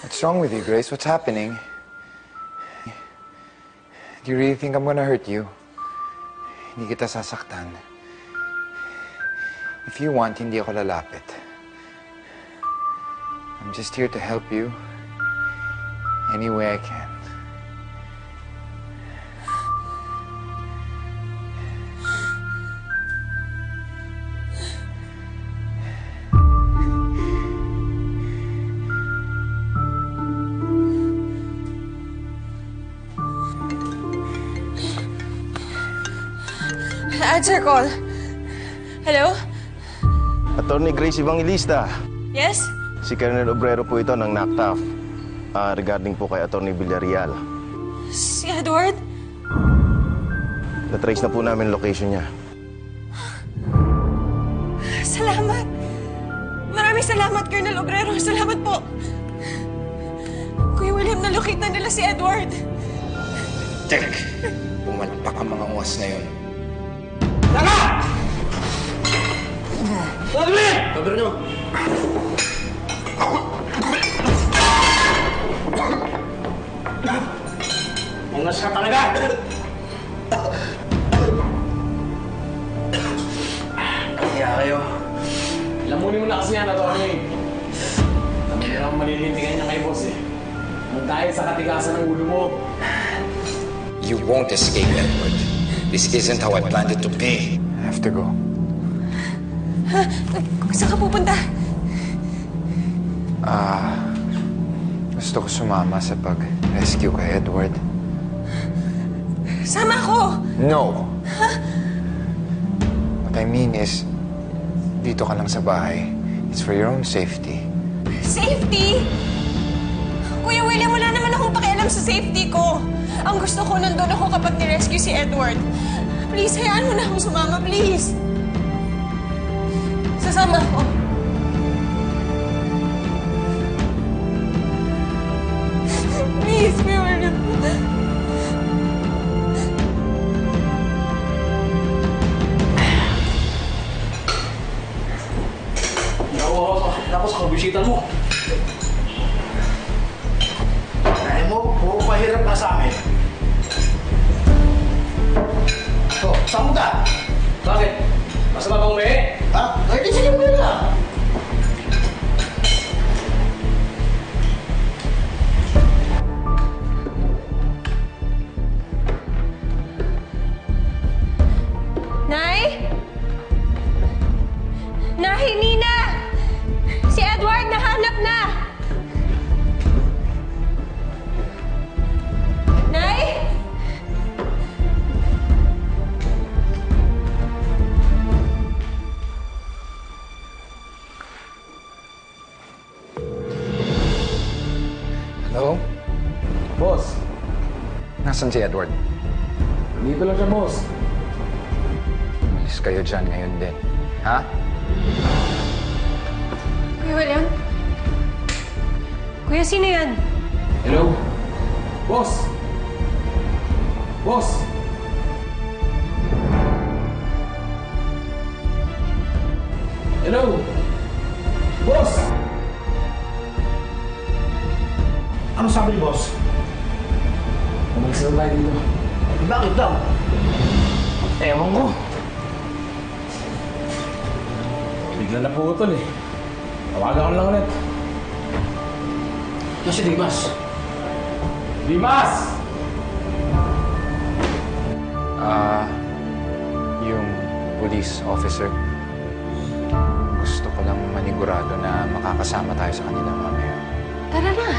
What's wrong with you, Grace? What's happening? Do you really think I'm gonna hurt you? Hindi kita sasaktan. If you want, hindi ako lalapit. I'm just here to help you any way I can. Answer call. Hello? Attorney Grace Evangelista. Yes? Si Colonel Obrero po ito ng NACTAF. Regarding po kay Attorney Villarreal. Si Edward? Na-trace na po namin location niya. Salamat. Maraming salamat, Colonel Obrero. Salamat po. Kuya William, nalocate na nila si Edward. Tek! Pumalpak ang mga uwas na yun. Tara! Pagli! Sabi nyo. Ungas ka talaga! Kaya kayo. Lamunin mo na kasi yan, Atty. Kami na lang malilintigan niya kay boss eh. Nung dahil sa katigasan ng ulo mo. You won't escape, Edward. This isn't how I planned it to be. I have to go. Ha? Saan ka pupunta? Gusto ko sumama sa pag-rescue kay Edward. Sama ako! No! What I mean is, dito ka lang sa bahay. It's for your own safety. Safety? Kuya William, wala naman akong pakialam sa safety ko. Ang gusto ko, nandun ako kapag ni-rescue si Edward. Please, hayaan mo na akong sumama, please. Sasama ako. Please, Kuya William. Tapos kabisita mo. Kaya mo, puro pahirap na sa amin. So, saan mo ka? Bakit? Masama bang umihi? Ha? Kahit di sige mo nila. Nay? Nay, Nina! Si Edward nahanap na! Nay? Hello? Boss, Nasaan si Edward? dito lang siya, boss. Alis kayo dyan ngayon din. Ha? Kuya William? Kuya, sino yan? Hello? Boss! Boss! Hello? Boss! Ano sabi ni boss? Umalis na tayo dito. Bakit daw? Ewan ko. Bigla na putol eh. Tawagan ko lang ulit. Yung si Dimas. Dimas! Yung police officer. Gusto ko lang manigurado na makakasama tayo sa kanila mamaya. Tara na.